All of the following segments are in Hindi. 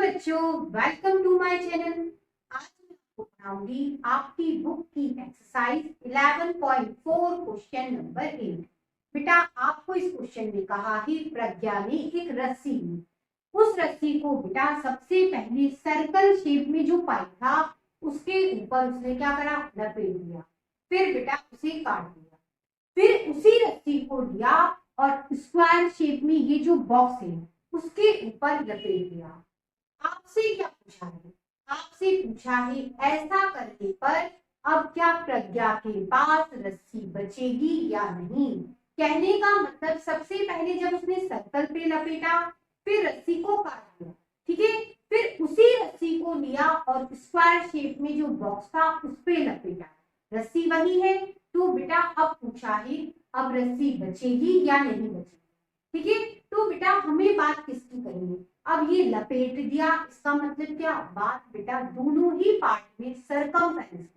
बच्चों, वेलकम टू माय चैनल। आज मैं आपको पढ़ाऊंगी आपकी बुक की एक्सरसाइज 11.4 क्वेश्चन नंबर 8। बेटा, आपको इस क्वेश्चन में कहा है प्रज्ञा ने एक रस्सी ली। उस रस्सी को बेटा सबसे पहले सर्कल शेप में जो पाइप था उसके ऊपर उसने क्या करा, लपेट दिया। फिर बेटा उसे काट दिया। फिर उसी रस्सी को लिया और स्क्वायर शेप में ये जो बॉक्स है उसके ऊपर लपेट दिया। आपसे क्या पूछा है? आपसे पूछा है ऐसा करने पर अब क्या प्रज्ञा के पास रस्सी बचेगी या नहीं। कहने का मतलब सबसे पहले जब उसने सर्कल पे लपेटा फिर रस्सी को काट दिया, ठीक है। फिर उसी रस्सी को लिया और स्क्वायर शेप में जो बॉक्स था उस पे लपेटा। रस्सी वही है, तो बेटा अब पूछा है अब रस्सी बचेगी या नहीं बचेगी, ठीक है। तो बेटा हमें बात किसकी करनी है? अब ये लपेट दिया, इसका मतलब क्या? बात बेटा दोनों ही पार्ट में सरकमफेरेंस।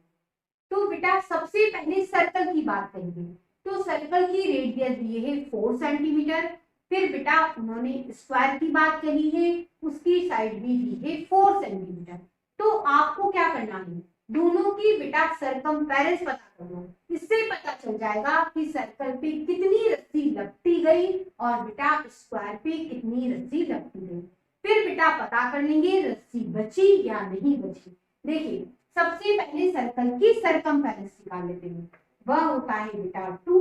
तो बेटा सबसे पहले सर्कल की बात करेंगे। तो सर्कल की रेडियस दी है 4 सेंटीमीटर। फिर बेटा उन्होंने स्क्वायर की बात कही है, उसकी साइड भी दी है 4 सेंटीमीटर। तो आपको क्या करना है? दोनों की बेटा सरकमफेरेंस पता करो। इससे पता चल जाएगा कि सर्कल पे कितनी रस्सी लपटी गई और बेटा स्क्वायर पे कितनी रस्सी लपटी गई। फिर बेटा पता कर लेंगे रस्सी बची या नहीं बची। देखिए सबसे पहले सर्कल की सरकमफेरेंस निकाल लेते हैं। वह होता है बेटा 2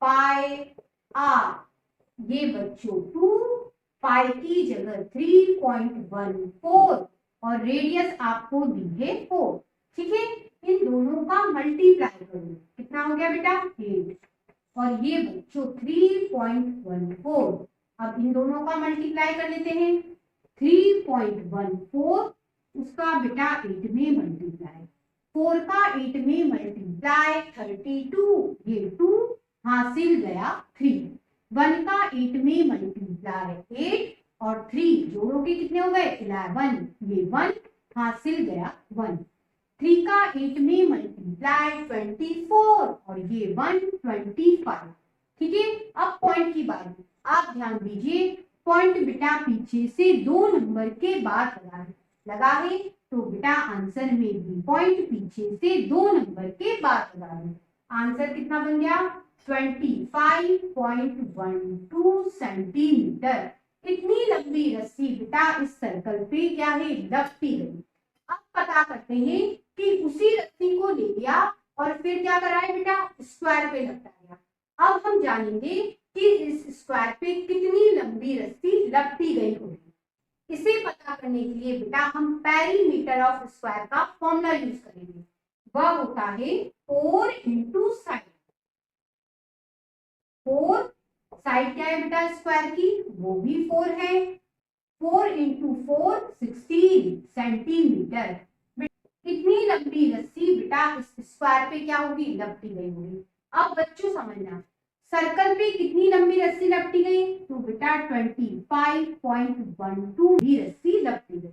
पाई आर। ये बच्चों 2 पाई की जगह 3.14 और रेडियस आपको दी है 4, ठीक है। इन दोनों का मल्टीप्लाई करो, कितना हो गया बेटा 8 और ये बच्चों 3.14। अब इन दोनों का मल्टीप्लाई कर लेते हैं। 3.14 उसका बेटा 8 में मल्टीप्लाई, 4 का 8 में मल्टीप्लाई 32, ये 2 हासिल गया 3। 1 का 8 में मल्टीप्लाई 8 और 3 जोड़ोगे कितने हो गए 11, ये 1 हासिल गया 1। 3 का 8 में मल्टीप्लाई 24 और ये 125, ठीक है। अब पॉइंट की बारी, आप ध्यान दीजिए। पॉइंट बेटा पीछे से 2 नंबर के बाद लगा है, तो बेटा आंसर में भी पॉइंट पीछे से 2 नंबर के बाद लगा है। आंसर कितना बन गया 25.12 सेंटीमीटर। इतनी लंबी रस्सी बेटा इस सर्कल पे क्या है, लपटी गई। अब पता करते हैं कि उसी रस्सी को ले लिया और फिर क्या करा है बेटा, स्क्वायर पे लपटा दिया। अब हम जानेंगे कि इस स्क्वायर पे कितनी लंबी रस्सी लपटी गई होगी। इसे पता करने के लिए बेटा हम पेरीमीटर ऑफ स्क्वायर का फॉर्मूला यूज करेंगे। वह होता है 4 इंटू साइड। 4 साइड क्या है बेटा स्क्वायर की, वो भी 4 है। 4 इंटू 4 16 सेंटीमीटर। इतनी लंबी रस्सी बेटा इस स्क्वायर पे क्या होगी, लपटी गई होगी। अब बच्चों समझना, सर्कल पे कितनी लंबी रस्सी लपटी गई, तो बेटा 25.12 भी रस्सी लपटी गई,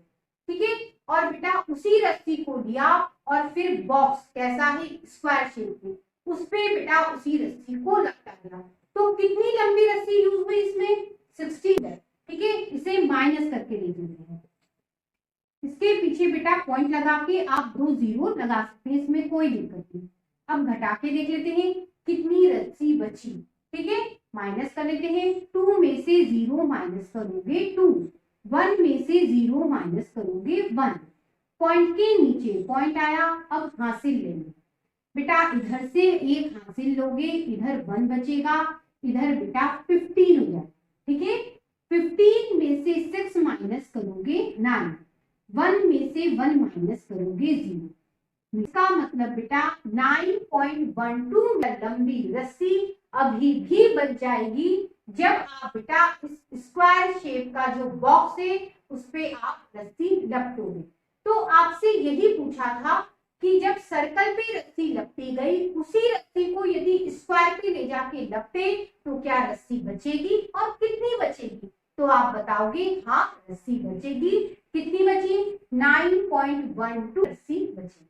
ठीक है। और बेटा उसी रस्सी को लिया और फिर बॉक्स कैसा है, स्क्वायर शेप में, उस पे बेटा उसी रस्सी को लपटा दिया। तो कितनी लंबी रस्सी यूज हुई इसमें, 16, ठीक है। इसे माइनस करके लिख लेते हैं। इसके पीछे बेटा पॉइंट लगा के आप 2 जीरो लगा सकते हैं, इसमें कोई दिक्कत नहीं। अब घटा के देख लेते हैं कितनी रस्सी बची, ठीक है। माइनस कर लेते हैं। 2 में से 0 माइनस करोगे 2, 1 में से 0 माइनस करोगे 1। पॉइंट के नीचे पॉइंट आया, अब हासिल लेंगे बेटा। इधर से 1 हासिल लोगे, इधर 1 बचेगा, इधर बेटा 15 हो जाए, ठीक है। 15 में से 6 माइनस करोगे 9, 1 में से 1 माइनस करोगे 0। इसका मतलब बेटा 9.12 लंबी रस्सी अभी भी बच जाएगी जब आप बेटा इस स्क्वायर शेप का जो बॉक्स है उस पे आप रस्सी लपटोगे। तो आपसे यही पूछा था कि जब सर्कल पे रस्सी लपटी गई उसी रस्सी को यदि स्क्वायर पे ले जाके लपटे तो क्या रस्सी बचेगी और कितनी बचेगी। तो आप बताओगे हाँ रस्सी बचेगी। कितनी बची, 9.12 रस्सी बची।